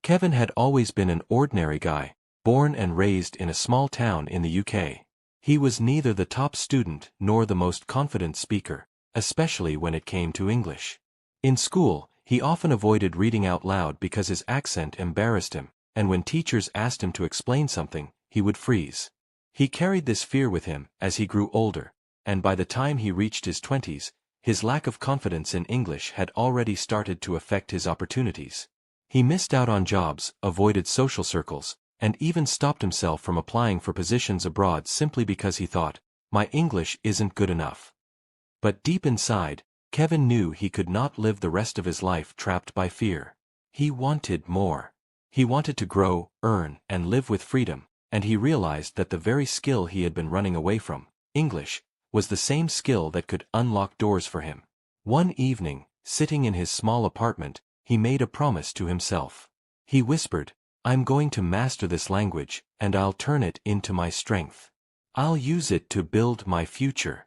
Kevin had always been an ordinary guy, born and raised in a small town in the UK. He was neither the top student nor the most confident speaker, especially when it came to English. In school, he often avoided reading out loud because his accent embarrassed him, and when teachers asked him to explain something, he would freeze. He carried this fear with him as he grew older, and by the time he reached his 20s, his lack of confidence in English had already started to affect his opportunities. He missed out on jobs, avoided social circles, and even stopped himself from applying for positions abroad simply because he thought, "My English isn't good enough." But deep inside, Kevin knew he could not live the rest of his life trapped by fear. He wanted more. He wanted to grow, earn, and live with freedom, and he realized that the very skill he had been running away from, English, was the same skill that could unlock doors for him. One evening, sitting in his small apartment, he made a promise to himself. He whispered, "I'm going to master this language, and I'll turn it into my strength. I'll use it to build my future."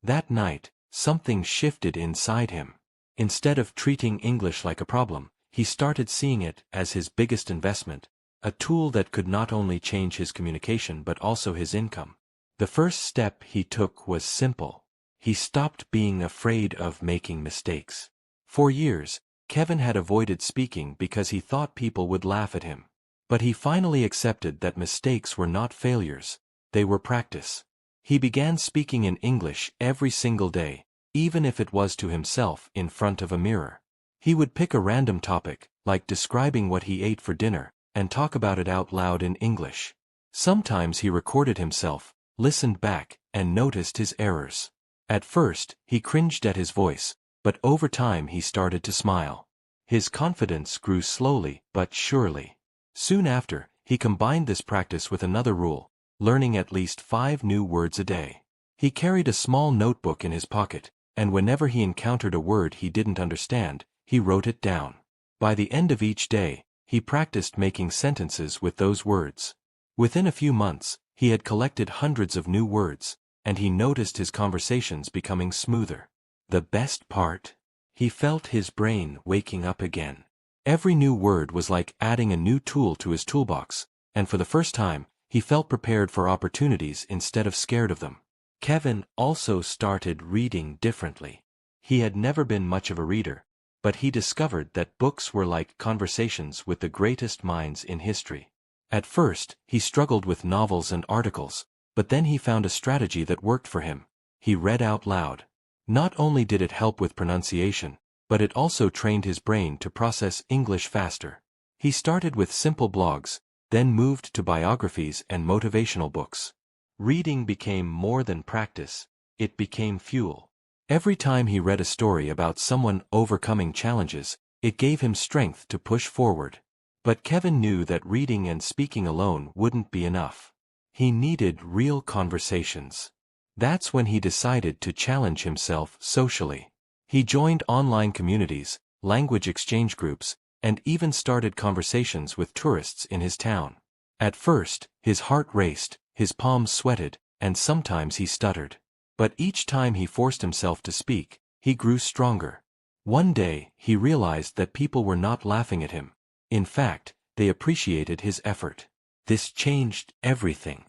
That night, something shifted inside him. Instead of treating English like a problem, he started seeing it as his biggest investment, a tool that could not only change his communication but also his income. The first step he took was simple. He stopped being afraid of making mistakes. For years, Kevin had avoided speaking because he thought people would laugh at him. But he finally accepted that mistakes were not failures, they were practice. He began speaking in English every single day, even if it was to himself in front of a mirror. He would pick a random topic, like describing what he ate for dinner, and talk about it out loud in English. Sometimes he recorded himself, listened back, and noticed his errors. At first, he cringed at his voice, but over time he started to smile. His confidence grew slowly but surely. Soon after, he combined this practice with another rule, learning at least 5 new words a day. He carried a small notebook in his pocket, and whenever he encountered a word he didn't understand, he wrote it down. By the end of each day, he practiced making sentences with those words. Within a few months, he had collected hundreds of new words, and he noticed his conversations becoming smoother. The best part? He felt his brain waking up again. Every new word was like adding a new tool to his toolbox, and for the first time, he felt prepared for opportunities instead of scared of them. Kevin also started reading differently. He had never been much of a reader, but he discovered that books were like conversations with the greatest minds in history. At first, he struggled with novels and articles, but then he found a strategy that worked for him. He read out loud. Not only did it help with pronunciation, but it also trained his brain to process English faster. He started with simple blogs, then moved to biographies and motivational books. Reading became more than practice, it became fuel. Every time he read a story about someone overcoming challenges, it gave him strength to push forward. But Kevin knew that reading and speaking alone wouldn't be enough. He needed real conversations. That's when he decided to challenge himself socially. He joined online communities, language exchange groups, and even started conversations with tourists in his town. At first, his heart raced, his palms sweated, and sometimes he stuttered. But each time he forced himself to speak, he grew stronger. One day, he realized that people were not laughing at him. In fact, they appreciated his effort. This changed everything.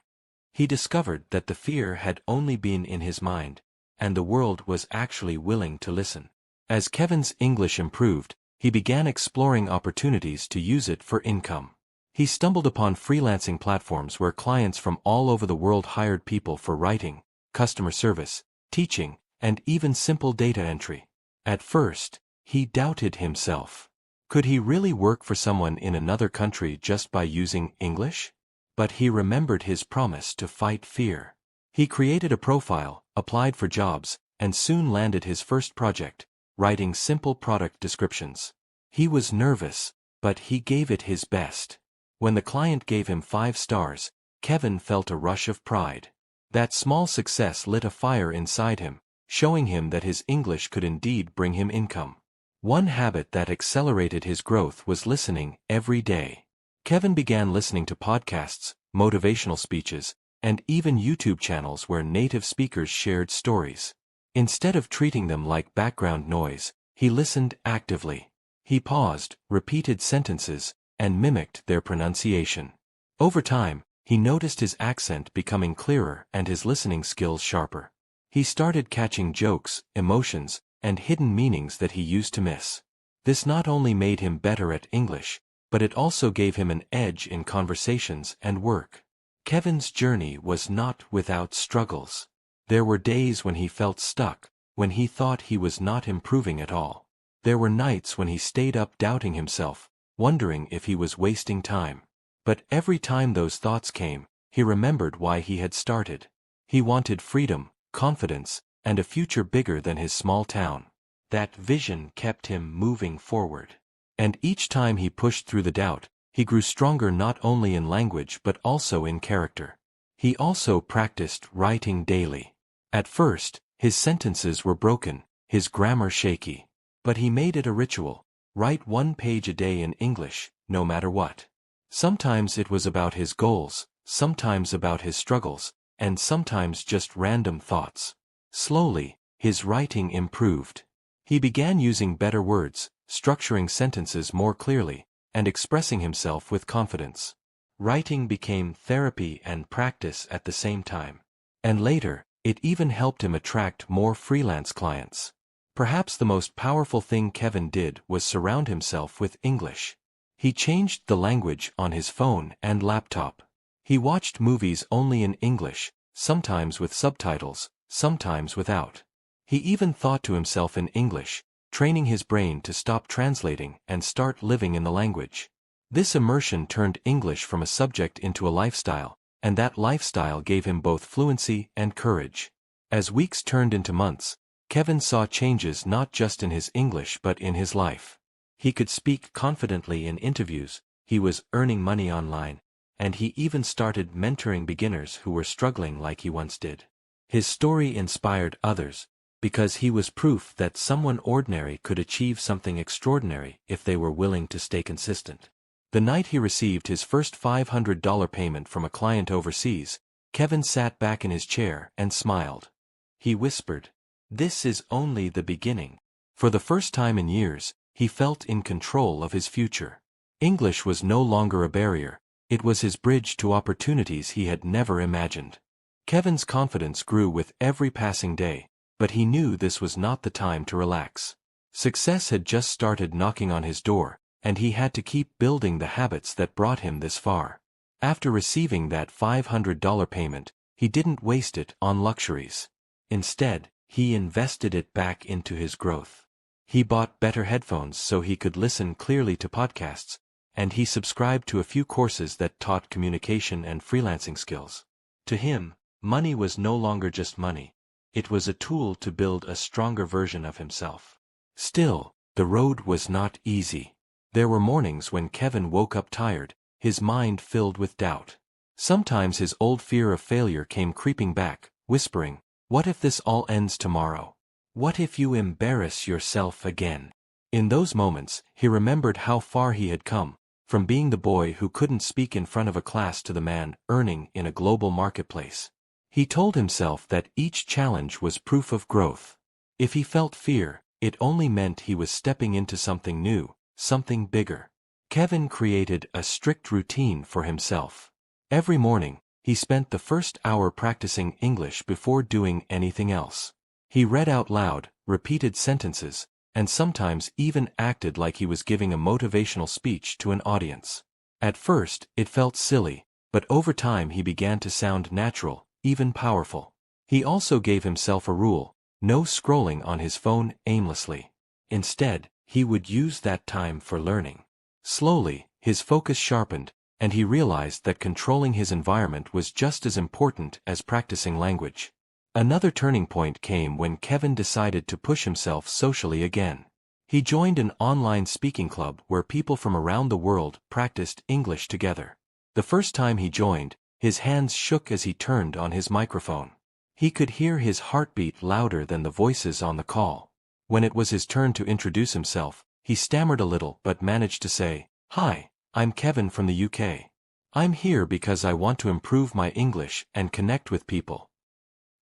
He discovered that the fear had only been in his mind, and the world was actually willing to listen. As Kevin's English improved, he began exploring opportunities to use it for income. He stumbled upon freelancing platforms where clients from all over the world hired people for writing, customer service, teaching, and even simple data entry. At first, he doubted himself. Could he really work for someone in another country just by using English? But he remembered his promise to fight fear. He created a profile, applied for jobs, and soon landed his first project, writing simple product descriptions. He was nervous, but he gave it his best. When the client gave him 5 stars, Kevin felt a rush of pride. That small success lit a fire inside him, showing him that his English could indeed bring him income. One habit that accelerated his growth was listening every day. Kevin began listening to podcasts, motivational speeches, and even YouTube channels where native speakers shared stories. Instead of treating them like background noise, he listened actively. He paused, repeated sentences, and mimicked their pronunciation. Over time, he noticed his accent becoming clearer and his listening skills sharper. He started catching jokes, emotions, and hidden meanings that he used to miss. This not only made him better at English, but it also gave him an edge in conversations and work. Kevin's journey was not without struggles. There were days when he felt stuck, when he thought he was not improving at all. There were nights when he stayed up doubting himself, wondering if he was wasting time. But every time those thoughts came, he remembered why he had started. He wanted freedom, confidence, and a future bigger than his small town. That vision kept him moving forward. And each time he pushed through the doubt, he grew stronger not only in language but also in character. He also practiced writing daily. At first, his sentences were broken, his grammar shaky. But he made it a ritual. Write 1 page a day in English, no matter what. Sometimes it was about his goals, sometimes about his struggles, and sometimes just random thoughts. Slowly, his writing improved. He began using better words, structuring sentences more clearly, and expressing himself with confidence. Writing became therapy and practice at the same time. And later, it even helped him attract more freelance clients. Perhaps the most powerful thing Kevin did was surround himself with English. He changed the language on his phone and laptop. He watched movies only in English, sometimes with subtitles, sometimes without. He even thought to himself in English, training his brain to stop translating and start living in the language. This immersion turned English from a subject into a lifestyle, and that lifestyle gave him both fluency and courage. As weeks turned into months, Kevin saw changes not just in his English but in his life. He could speak confidently in interviews, he was earning money online, and he even started mentoring beginners who were struggling like he once did. His story inspired others, because he was proof that someone ordinary could achieve something extraordinary if they were willing to stay consistent. The night he received his first $500 payment from a client overseas, Kevin sat back in his chair and smiled. He whispered, "This is only the beginning." For the first time in years, he felt in control of his future. English was no longer a barrier, it was his bridge to opportunities he had never imagined. Kevin's confidence grew with every passing day, but he knew this was not the time to relax. Success had just started knocking on his door, and he had to keep building the habits that brought him this far. After receiving that $500 payment, he didn't waste it on luxuries. Instead, he invested it back into his growth. He bought better headphones so he could listen clearly to podcasts, and he subscribed to a few courses that taught communication and freelancing skills. To him, money was no longer just money. It was a tool to build a stronger version of himself. Still, the road was not easy. There were mornings when Kevin woke up tired, his mind filled with doubt. Sometimes his old fear of failure came creeping back, whispering, "What if this all ends tomorrow? What if you embarrass yourself again?" In those moments, he remembered how far he had come, from being the boy who couldn't speak in front of a class to the man earning in a global marketplace. He told himself that each challenge was proof of growth. If he felt fear, it only meant he was stepping into something new, something bigger. Kevin created a strict routine for himself. Every morning, he spent the first hour practicing English before doing anything else. He read out loud, repeated sentences, and sometimes even acted like he was giving a motivational speech to an audience. At first, it felt silly, but over time he began to sound natural, even powerful. He also gave himself a rule: no scrolling on his phone aimlessly. Instead, he would use that time for learning. Slowly, his focus sharpened, and he realized that controlling his environment was just as important as practicing language. Another turning point came when Kevin decided to push himself socially again. He joined an online speaking club where people from around the world practiced English together. The first time he joined, his hands shook as he turned on his microphone. He could hear his heartbeat louder than the voices on the call. When it was his turn to introduce himself, he stammered a little but managed to say, "Hi, I'm Kevin from the UK. I'm here because I want to improve my English and connect with people."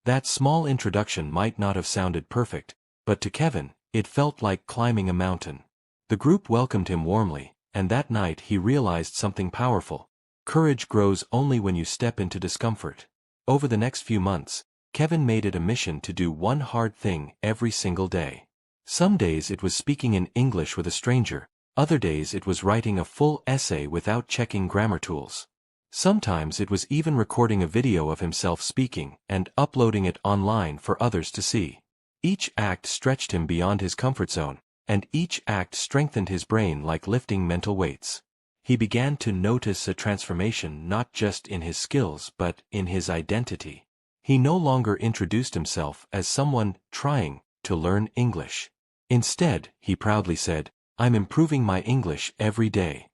That small introduction might not have sounded perfect, but to Kevin, it felt like climbing a mountain. The group welcomed him warmly, and that night he realized something powerful. Courage grows only when you step into discomfort. Over the next few months, Kevin made it a mission to do one hard thing every single day. Some days it was speaking in English with a stranger, other days it was writing a full essay without checking grammar tools. Sometimes it was even recording a video of himself speaking and uploading it online for others to see. Each act stretched him beyond his comfort zone, and each act strengthened his brain like lifting mental weights. He began to notice a transformation not just in his skills but in his identity. He no longer introduced himself as someone trying to learn English. Instead, he proudly said, "I'm improving my English every day."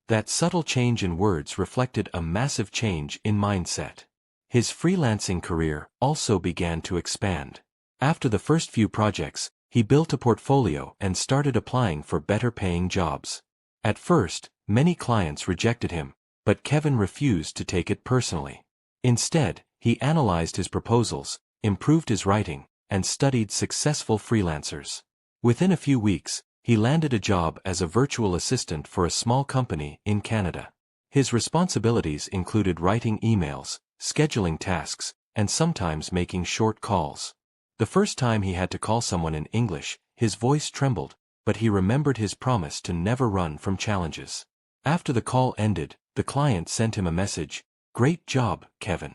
That subtle change in words reflected a massive change in mindset. His freelancing career also began to expand. After the first few projects, he built a portfolio and started applying for better-paying jobs. At first, many clients rejected him, but Kevin refused to take it personally. Instead, he analyzed his proposals, improved his writing, and studied successful freelancers. Within a few weeks, he landed a job as a virtual assistant for a small company in Canada. His responsibilities included writing emails, scheduling tasks, and sometimes making short calls. The first time he had to call someone in English, his voice trembled, but he remembered his promise to never run from challenges. After the call ended, the client sent him a message, "Great job, Kevin.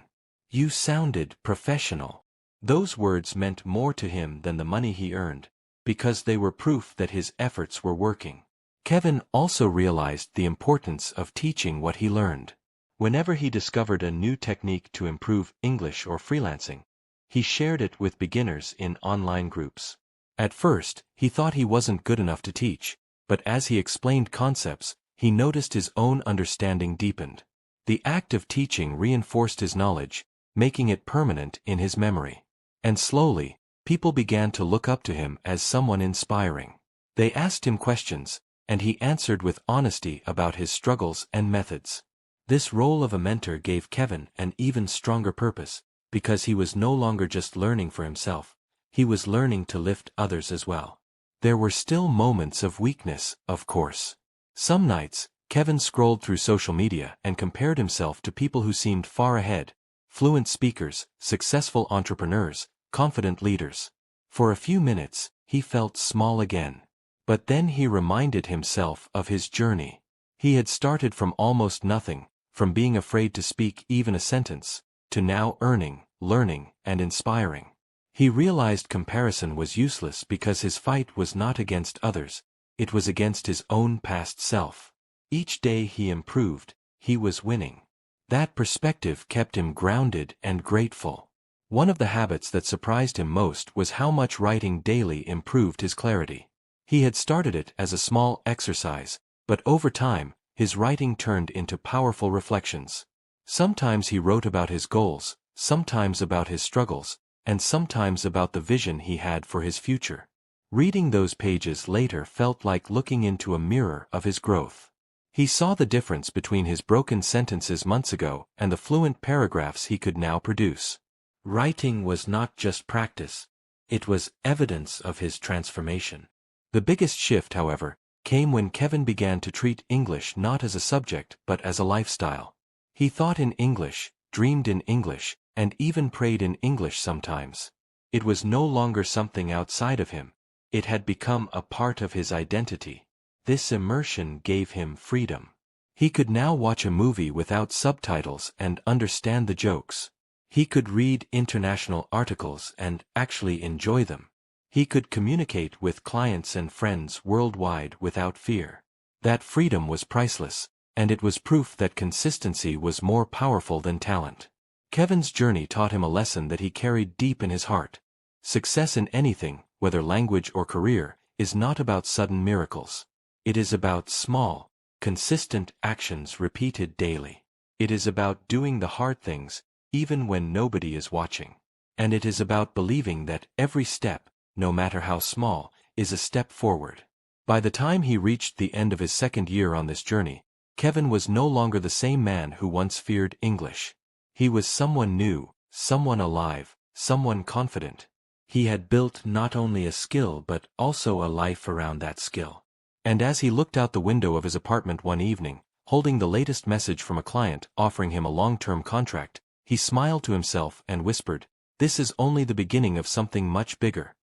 You sounded professional." Those words meant more to him than the money he earned, because they were proof that his efforts were working. Kevin also realized the importance of teaching what he learned. Whenever he discovered a new technique to improve English or freelancing, he shared it with beginners in online groups. At first, he thought he wasn't good enough to teach, but as he explained concepts, he noticed his own understanding deepened. The act of teaching reinforced his knowledge, making it permanent in his memory. And slowly, people began to look up to him as someone inspiring. They asked him questions, and he answered with honesty about his struggles and methods. This role of a mentor gave Kevin an even stronger purpose, because he was no longer just learning for himself, he was learning to lift others as well. There were still moments of weakness, of course. Some nights, Kevin scrolled through social media and compared himself to people who seemed far ahead, fluent speakers, successful entrepreneurs, confident leaders. For a few minutes, he felt small again. But then he reminded himself of his journey. He had started from almost nothing, from being afraid to speak even a sentence, to now earning, learning, and inspiring. He realized comparison was useless because his fight was not against others, it was against his own past self. Each day he improved, he was winning. That perspective kept him grounded and grateful. One of the habits that surprised him most was how much writing daily improved his clarity. He had started it as a small exercise, but over time, his writing turned into powerful reflections. Sometimes he wrote about his goals, sometimes about his struggles, and sometimes about the vision he had for his future. Reading those pages later felt like looking into a mirror of his growth. He saw the difference between his broken sentences months ago and the fluent paragraphs he could now produce. Writing was not just practice, it was evidence of his transformation. The biggest shift, however, came when Kevin began to treat English not as a subject but as a lifestyle. He thought in English, dreamed in English, and even prayed in English sometimes. It was no longer something outside of him. It had become a part of his identity. This immersion gave him freedom. He could now watch a movie without subtitles and understand the jokes. He could read international articles and actually enjoy them. He could communicate with clients and friends worldwide without fear. That freedom was priceless, and it was proof that consistency was more powerful than talent. Kevin's journey taught him a lesson that he carried deep in his heart. Success in anything, whether language or career, is not about sudden miracles. It is about small, consistent actions repeated daily. It is about doing the hard things, even when nobody is watching. And it is about believing that every step, no matter how small, is a step forward. By the time he reached the end of his second year on this journey, Kevin was no longer the same man who once feared English. He was someone new, someone alive, someone confident. He had built not only a skill but also a life around that skill. And as he looked out the window of his apartment one evening, holding the latest message from a client offering him a long-term contract, he smiled to himself and whispered, "This is only the beginning of something much bigger."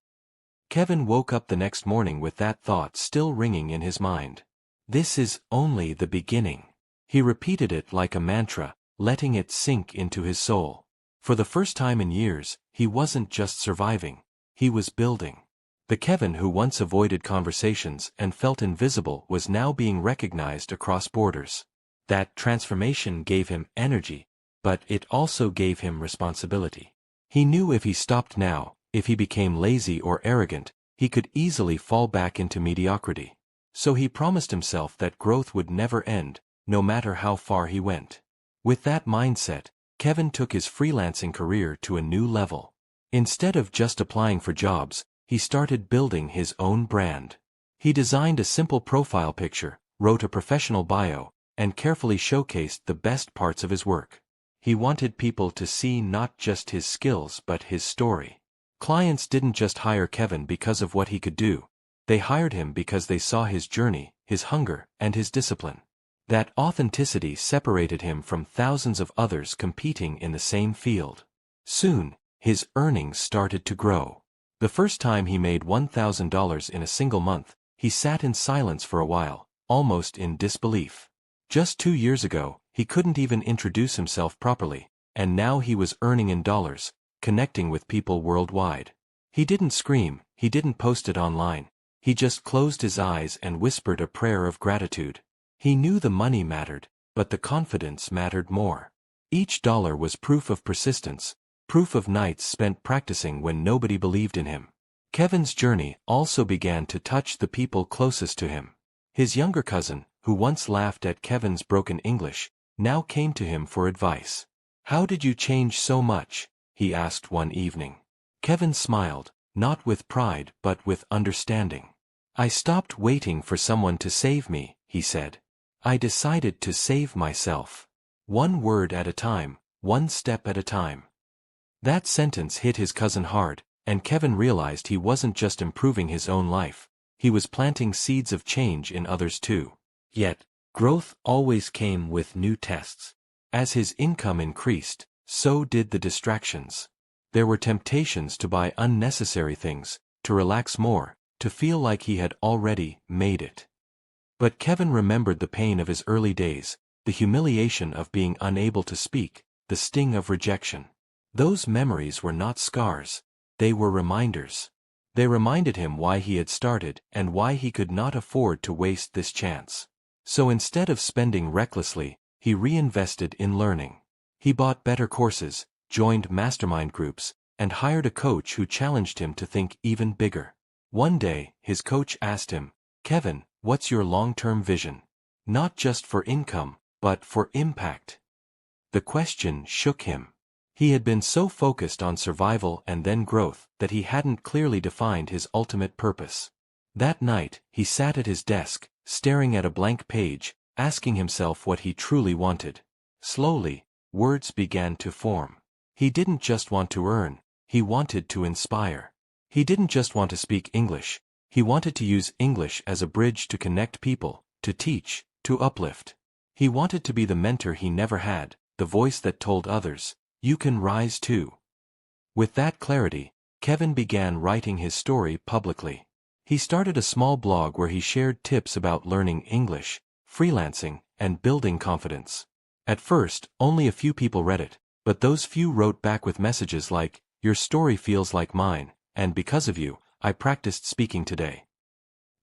Kevin woke up the next morning with that thought still ringing in his mind. This is only the beginning. He repeated it like a mantra, letting it sink into his soul. For the first time in years, he wasn't just surviving, he was building. The Kevin who once avoided conversations and felt invisible was now being recognized across borders. That transformation gave him energy, but it also gave him responsibility. He knew if he stopped now, if he became lazy or arrogant, he could easily fall back into mediocrity. So he promised himself that growth would never end, no matter how far he went. With that mindset, Kevin took his freelancing career to a new level. Instead of just applying for jobs, he started building his own brand. He designed a simple profile picture, wrote a professional bio, and carefully showcased the best parts of his work. He wanted people to see not just his skills but his story. Clients didn't just hire Kevin because of what he could do. They hired him because they saw his journey, his hunger, and his discipline. That authenticity separated him from thousands of others competing in the same field. Soon, his earnings started to grow. The first time he made $1,000 in a single month, he sat in silence for a while, almost in disbelief. Just 2 years ago, he couldn't even introduce himself properly, and now he was earning in dollars, connecting with people worldwide. He didn't scream, he didn't post it online, he just closed his eyes and whispered a prayer of gratitude. He knew the money mattered, but the confidence mattered more. Each dollar was proof of persistence, proof of nights spent practicing when nobody believed in him. Kevin's journey also began to touch the people closest to him. His younger cousin, who once laughed at Kevin's broken English, now came to him for advice. "How did you change so much?" he asked one evening. Kevin smiled, not with pride but with understanding. "I stopped waiting for someone to save me," he said. "I decided to save myself. One word at a time, one step at a time." That sentence hit his cousin hard, and Kevin realized he wasn't just improving his own life, he was planting seeds of change in others too. Yet, growth always came with new tests. As his income increased, so did the distractions. There were temptations to buy unnecessary things, to relax more, to feel like he had already made it. But Kevin remembered the pain of his early days, the humiliation of being unable to speak, the sting of rejection. Those memories were not scars, they were reminders. They reminded him why he had started and why he could not afford to waste this chance. So instead of spending recklessly, he reinvested in learning. He bought better courses, joined mastermind groups, and hired a coach who challenged him to think even bigger. One day, his coach asked him, "Kevin, what's your long-term vision? Not just for income, but for impact." The question shook him. He had been so focused on survival and then growth that he hadn't clearly defined his ultimate purpose. That night, he sat at his desk, staring at a blank page, asking himself what he truly wanted. Slowly, words began to form. He didn't just want to earn, he wanted to inspire. He didn't just want to speak English, he wanted to use English as a bridge to connect people, to teach, to uplift. He wanted to be the mentor he never had, the voice that told others, "You can rise too." With that clarity, Kevin began writing his story publicly. He started a small blog where he shared tips about learning English, freelancing, and building confidence. At first, only a few people read it, but those few wrote back with messages like, "Your story feels like mine, and because of you, I practiced speaking today."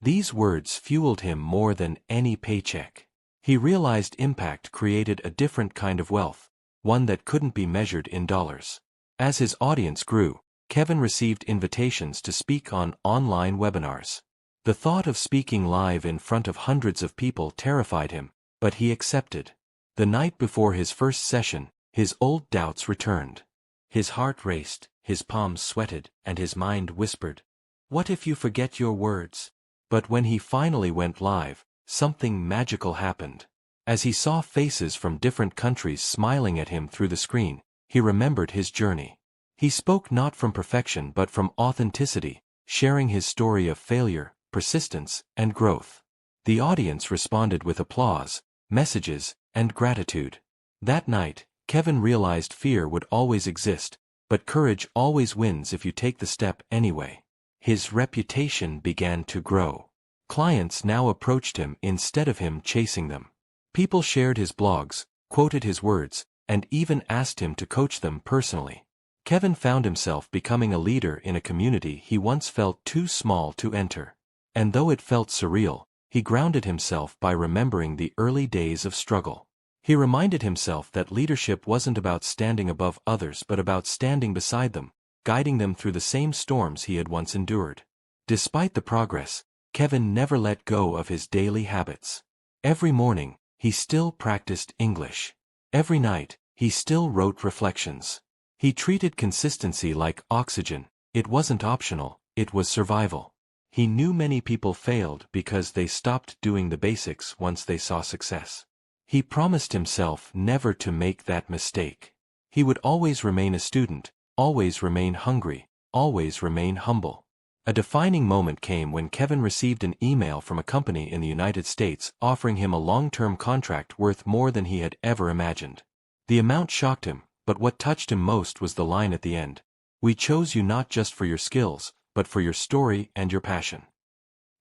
These words fueled him more than any paycheck. He realized impact created a different kind of wealth, one that couldn't be measured in dollars. As his audience grew, Kevin received invitations to speak on online webinars. The thought of speaking live in front of hundreds of people terrified him, but he accepted. The night before his first session, his old doubts returned. His heart raced, his palms sweated, and his mind whispered, "What if you forget your words?" But when he finally went live, something magical happened. As he saw faces from different countries smiling at him through the screen, he remembered his journey. He spoke not from perfection but from authenticity, sharing his story of failure, persistence, and growth. The audience responded with applause, messages, and gratitude. That night, Kevin realized fear would always exist, but courage always wins if you take the step anyway. His reputation began to grow. Clients now approached him instead of him chasing them. People shared his blogs, quoted his words, and even asked him to coach them personally. Kevin found himself becoming a leader in a community he once felt too small to enter. And though it felt surreal, he grounded himself by remembering the early days of struggle. He reminded himself that leadership wasn't about standing above others but about standing beside them, guiding them through the same storms he had once endured. Despite the progress, Kevin never let go of his daily habits. Every morning, he still practiced English. Every night, he still wrote reflections. He treated consistency like oxygen. It wasn't optional, it was survival. He knew many people failed because they stopped doing the basics once they saw success. He promised himself never to make that mistake. He would always remain a student, always remain hungry, always remain humble. A defining moment came when Kevin received an email from a company in the United States offering him a long-term contract worth more than he had ever imagined. The amount shocked him, but what touched him most was the line at the end. "We chose you not just for your skills, but for your story and your passion."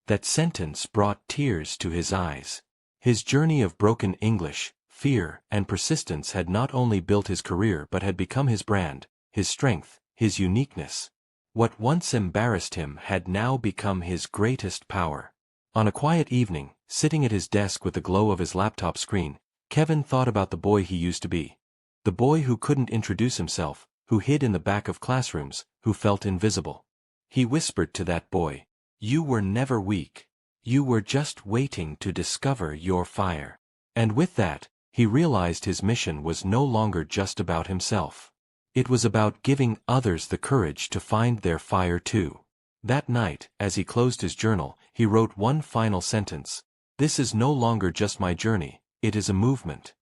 That sentence brought tears to his eyes. His journey of broken English, fear, and persistence had not only built his career but had become his brand, his strength, his uniqueness. What once embarrassed him had now become his greatest power. On a quiet evening, sitting at his desk with the glow of his laptop screen, Kevin thought about the boy he used to be. The boy who couldn't introduce himself, who hid in the back of classrooms, who felt invisible. He whispered to that boy, "You were never weak. You were just waiting to discover your fire." And with that, he realized his mission was no longer just about himself. It was about giving others the courage to find their fire too. That night, as he closed his journal, he wrote one final sentence: "This is no longer just my journey, it is a movement."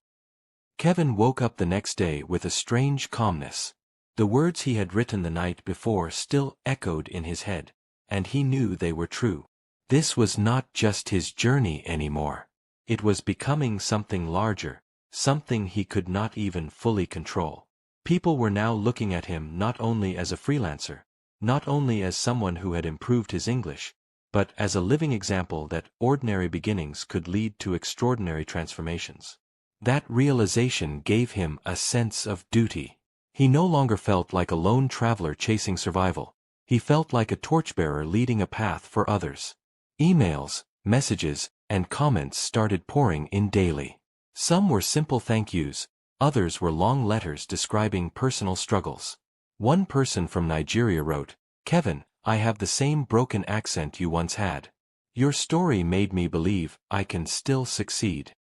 Kevin woke up the next day with a strange calmness. The words he had written the night before still echoed in his head, and he knew they were true. This was not just his journey anymore. It was becoming something larger, something he could not even fully control. People were now looking at him not only as a freelancer, not only as someone who had improved his English, but as a living example that ordinary beginnings could lead to extraordinary transformations. That realization gave him a sense of duty. He no longer felt like a lone traveler chasing survival. He felt like a torchbearer leading a path for others. Emails, messages, and comments started pouring in daily. Some were simple thank yous, others were long letters describing personal struggles. One person from Nigeria wrote, "Kevin, I have the same broken accent you once had. Your story made me believe I can still succeed."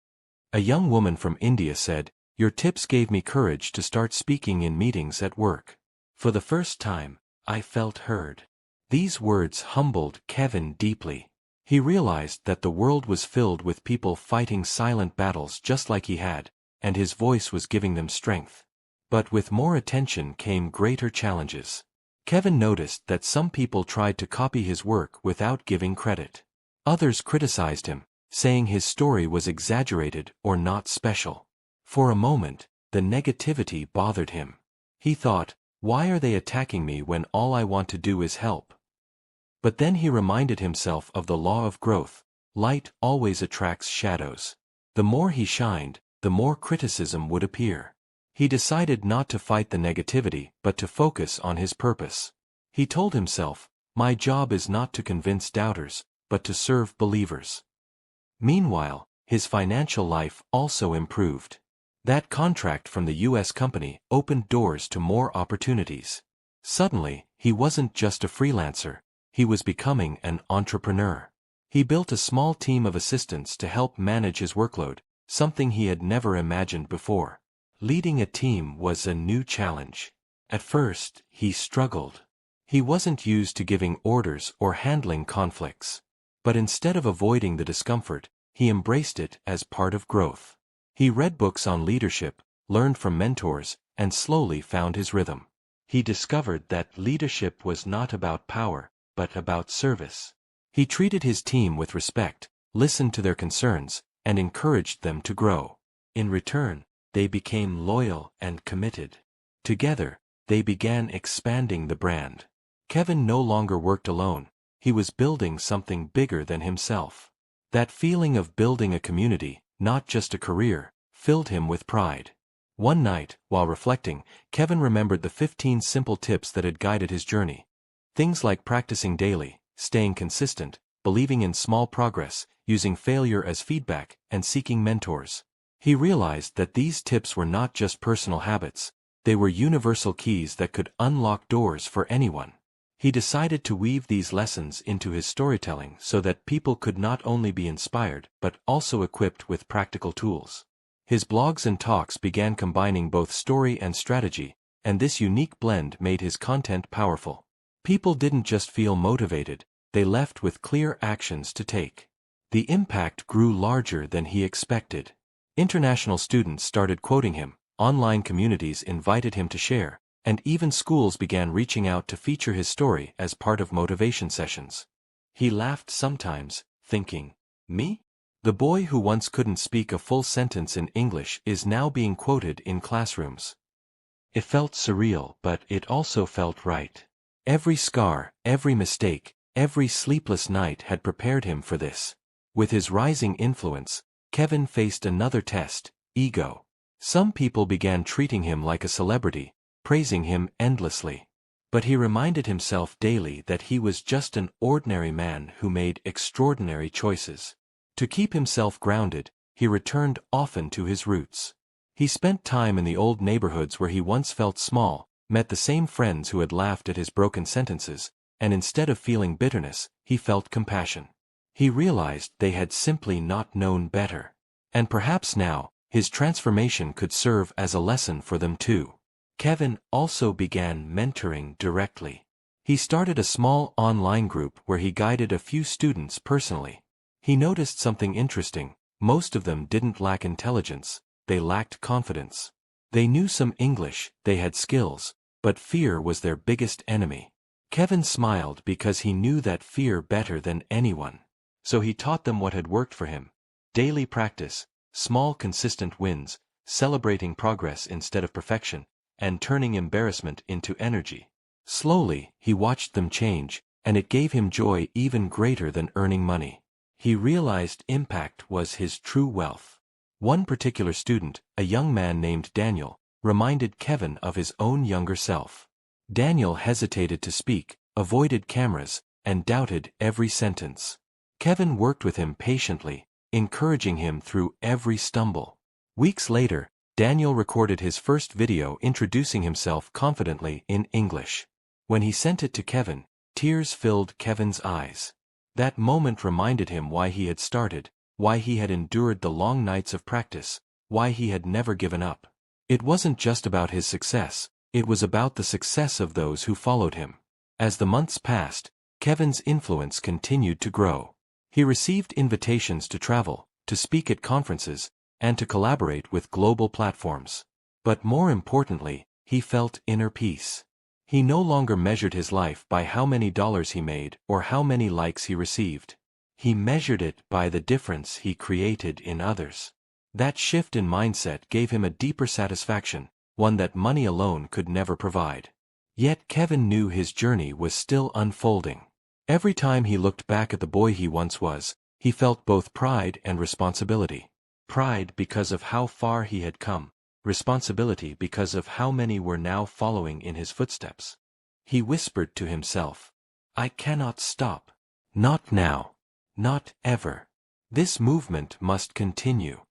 A young woman from India said, "Your tips gave me courage to start speaking in meetings at work. For the first time, I felt heard." These words humbled Kevin deeply. He realized that the world was filled with people fighting silent battles just like he had, and his voice was giving them strength. But with more attention came greater challenges. Kevin noticed that some people tried to copy his work without giving credit. Others criticized him, saying his story was exaggerated or not special. For a moment, the negativity bothered him. He thought, "Why are they attacking me when all I want to do is help?" But then he reminded himself of the law of growth. Light always attracts shadows. The more he shined, the more criticism would appear. He decided not to fight the negativity but to focus on his purpose. He told himself, "My job is not to convince doubters, but to serve believers." Meanwhile, his financial life also improved. That contract from the U.S. company opened doors to more opportunities. Suddenly, he wasn't just a freelancer. He was becoming an entrepreneur. He built a small team of assistants to help manage his workload, something he had never imagined before. Leading a team was a new challenge. At first, he struggled. He wasn't used to giving orders or handling conflicts. But instead of avoiding the discomfort, he embraced it as part of growth. He read books on leadership, learned from mentors, and slowly found his rhythm. He discovered that leadership was not about power, but about service. He treated his team with respect, listened to their concerns, and encouraged them to grow. In return, they became loyal and committed. Together, they began expanding the brand. Kevin no longer worked alone, he was building something bigger than himself. That feeling of building a community, not just a career, filled him with pride. One night, while reflecting, Kevin remembered the 15 simple tips that had guided his journey. Things like practicing daily, staying consistent, believing in small progress, using failure as feedback, and seeking mentors. He realized that these tips were not just personal habits, they were universal keys that could unlock doors for anyone. He decided to weave these lessons into his storytelling so that people could not only be inspired but also equipped with practical tools. His blogs and talks began combining both story and strategy, and this unique blend made his content powerful. People didn't just feel motivated, they left with clear actions to take. The impact grew larger than he expected. International students started quoting him, online communities invited him to share, and even schools began reaching out to feature his story as part of motivation sessions. He laughed sometimes, thinking, "Me? The boy who once couldn't speak a full sentence in English is now being quoted in classrooms." It felt surreal, but it also felt right. Every scar, every mistake, every sleepless night had prepared him for this. With his rising influence, Kevin faced another test: ego. Some people began treating him like a celebrity, praising him endlessly. But he reminded himself daily that he was just an ordinary man who made extraordinary choices. To keep himself grounded, he returned often to his roots. He spent time in the old neighborhoods where he once felt small, met the same friends who had laughed at his broken sentences, and instead of feeling bitterness, he felt compassion. He realized they had simply not known better. And perhaps now, his transformation could serve as a lesson for them too. Kevin also began mentoring directly. He started a small online group where he guided a few students personally. He noticed something interesting: most of them didn't lack intelligence, they lacked confidence. They knew some English, they had skills, but fear was their biggest enemy. Kevin smiled because he knew that fear better than anyone. So he taught them what had worked for him: daily practice, small consistent wins, celebrating progress instead of perfection, and turning embarrassment into energy. Slowly, he watched them change, and it gave him joy even greater than earning money. He realized impact was his true wealth. One particular student, a young man named Daniel, reminded Kevin of his own younger self. Daniel hesitated to speak, avoided cameras, and doubted every sentence. Kevin worked with him patiently, encouraging him through every stumble. Weeks later, Daniel recorded his first video introducing himself confidently in English. When he sent it to Kevin, tears filled Kevin's eyes. That moment reminded him why he had started, why he had endured the long nights of practice, why he had never given up. It wasn't just about his success, it was about the success of those who followed him. As the months passed, Kevin's influence continued to grow. He received invitations to travel, to speak at conferences, and to collaborate with global platforms. But more importantly, he felt inner peace. He no longer measured his life by how many dollars he made or how many likes he received. He measured it by the difference he created in others. That shift in mindset gave him a deeper satisfaction, one that money alone could never provide. Yet Kevin knew his journey was still unfolding. Every time he looked back at the boy he once was, he felt both pride and responsibility. Pride because of how far he had come, responsibility because of how many were now following in his footsteps. He whispered to himself, "I cannot stop. Not now. Not ever. This movement must continue."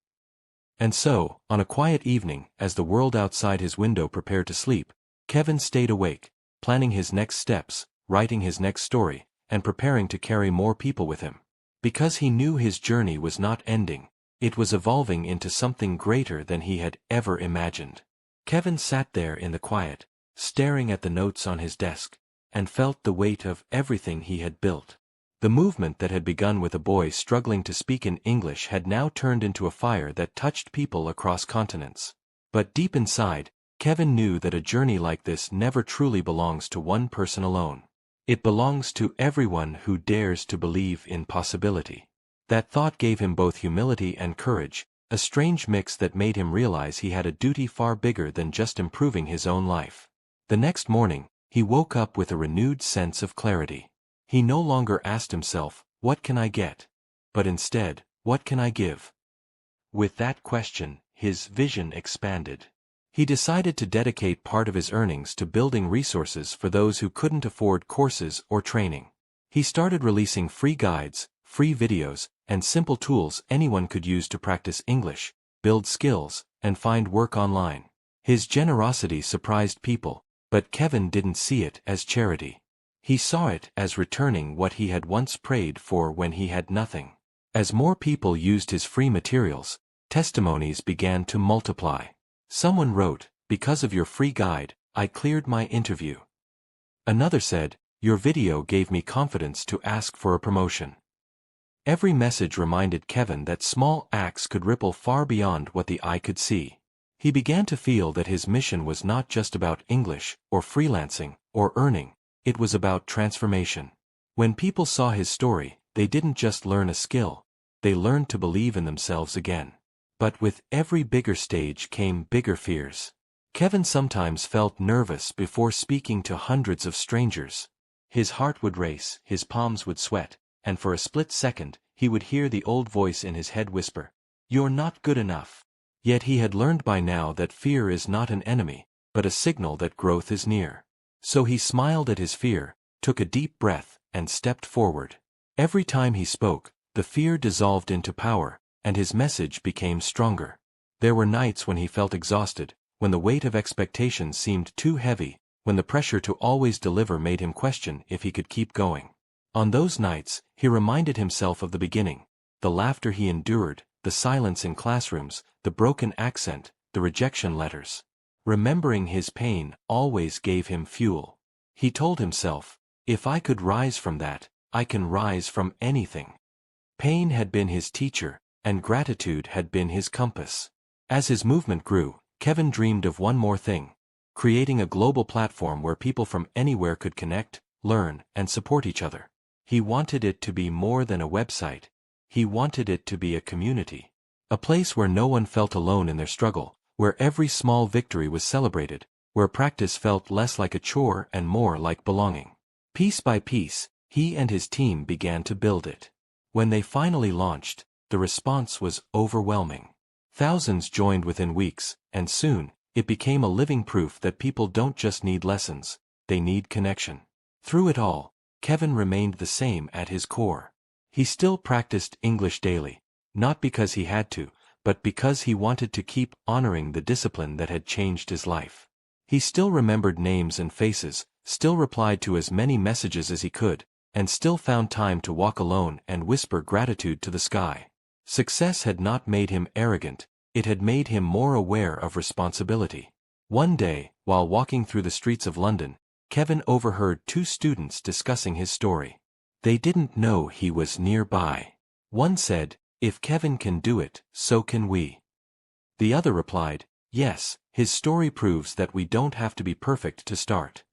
And so, on a quiet evening, as the world outside his window prepared to sleep, Kevin stayed awake, planning his next steps, writing his next story, and preparing to carry more people with him. Because he knew his journey was not ending, it was evolving into something greater than he had ever imagined. Kevin sat there in the quiet, staring at the notes on his desk, and felt the weight of everything he had built. The movement that had begun with a boy struggling to speak in English had now turned into a fire that touched people across continents. But deep inside, Kevin knew that a journey like this never truly belongs to one person alone. It belongs to everyone who dares to believe in possibility. That thought gave him both humility and courage, a strange mix that made him realize he had a duty far bigger than just improving his own life. The next morning, he woke up with a renewed sense of clarity. He no longer asked himself, "What can I get?" but instead, "What can I give?" With that question, his vision expanded. He decided to dedicate part of his earnings to building resources for those who couldn't afford courses or training. He started releasing free guides, free videos, and simple tools anyone could use to practice English, build skills, and find work online. His generosity surprised people, but Kevin didn't see it as charity. He saw it as returning what he had once prayed for when he had nothing. As more people used his free materials, testimonies began to multiply. Someone wrote, "Because of your free guide, I cleared my interview." Another said, "Your video gave me confidence to ask for a promotion." Every message reminded Kevin that small acts could ripple far beyond what the eye could see. He began to feel that his mission was not just about English, or freelancing, or earning, it was about transformation. When people saw his story, they didn't just learn a skill, they learned to believe in themselves again. But with every bigger stage came bigger fears. Kevin sometimes felt nervous before speaking to hundreds of strangers. His heart would race, his palms would sweat, and for a split second, he would hear the old voice in his head whisper, "You're not good enough." Yet he had learned by now that fear is not an enemy, but a signal that growth is near. So he smiled at his fear, took a deep breath, and stepped forward. Every time he spoke, the fear dissolved into power, and his message became stronger. There were nights when he felt exhausted, when the weight of expectations seemed too heavy, when the pressure to always deliver made him question if he could keep going. On those nights, he reminded himself of the beginning, the laughter he endured, the silence in classrooms, the broken accent, the rejection letters. Remembering his pain always gave him fuel. He told himself, "If I could rise from that, I can rise from anything." Pain had been his teacher, and gratitude had been his compass. As his movement grew, Kevin dreamed of one more thing: creating a global platform where people from anywhere could connect, learn, and support each other. He wanted it to be more than a website. He wanted it to be a community. A place where no one felt alone in their struggle, where every small victory was celebrated, where practice felt less like a chore and more like belonging. Piece by piece, he and his team began to build it. When they finally launched, the response was overwhelming. Thousands joined within weeks, and soon, it became a living proof that people don't just need lessons, they need connection. Through it all, Kevin remained the same at his core. He still practiced English daily, not because he had to, but because he wanted to keep honoring the discipline that had changed his life. He still remembered names and faces, still replied to as many messages as he could, and still found time to walk alone and whisper gratitude to the sky. Success had not made him arrogant, it had made him more aware of responsibility. One day, while walking through the streets of London, Kevin overheard two students discussing his story. They didn't know he was nearby. One said, "If Kevin can do it, so can we." The other replied, "Yes, his story proves that we don't have to be perfect to start."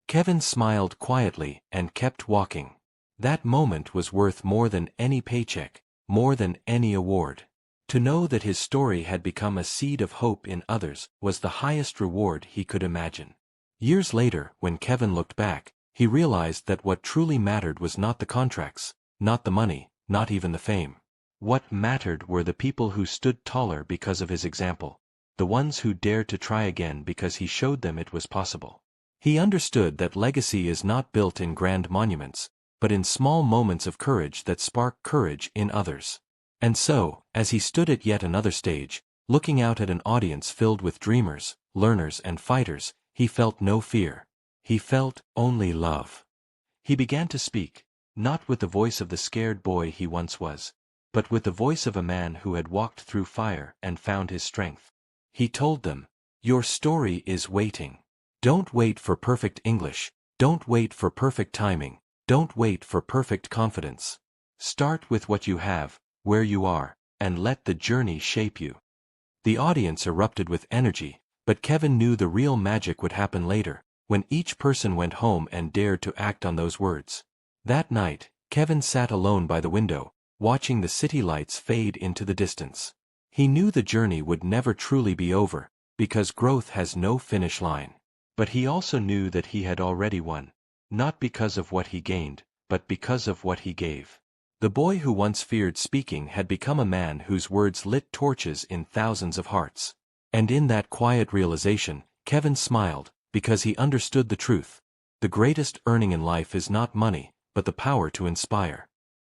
Kevin smiled quietly and kept walking. That moment was worth more than any paycheck, more than any award. To know that his story had become a seed of hope in others was the highest reward he could imagine. Years later, when Kevin looked back, he realized that what truly mattered was not the contracts, not the money, not even the fame. What mattered were the people who stood taller because of his example, the ones who dared to try again because he showed them it was possible. He understood that legacy is not built in grand monuments, but in small moments of courage that spark courage in others. And so, as he stood at yet another stage, looking out at an audience filled with dreamers, learners and fighters, he felt no fear. He felt only love. He began to speak, not with the voice of the scared boy he once was, but with the voice of a man who had walked through fire and found his strength. He told them, "Your story is waiting. Don't wait for perfect English, don't wait for perfect timing, don't wait for perfect confidence. Start with what you have, where you are, and let the journey shape you." The audience erupted with energy, but Kevin knew the real magic would happen later, when each person went home and dared to act on those words. That night, Kevin sat alone by the window, watching the city lights fade into the distance. He knew the journey would never truly be over, because growth has no finish line. But he also knew that he had already won, not because of what he gained, but because of what he gave. The boy who once feared speaking had become a man whose words lit torches in thousands of hearts. And in that quiet realization, Kevin smiled, because he understood the truth. The greatest earning in life is not money, but the power to inspire.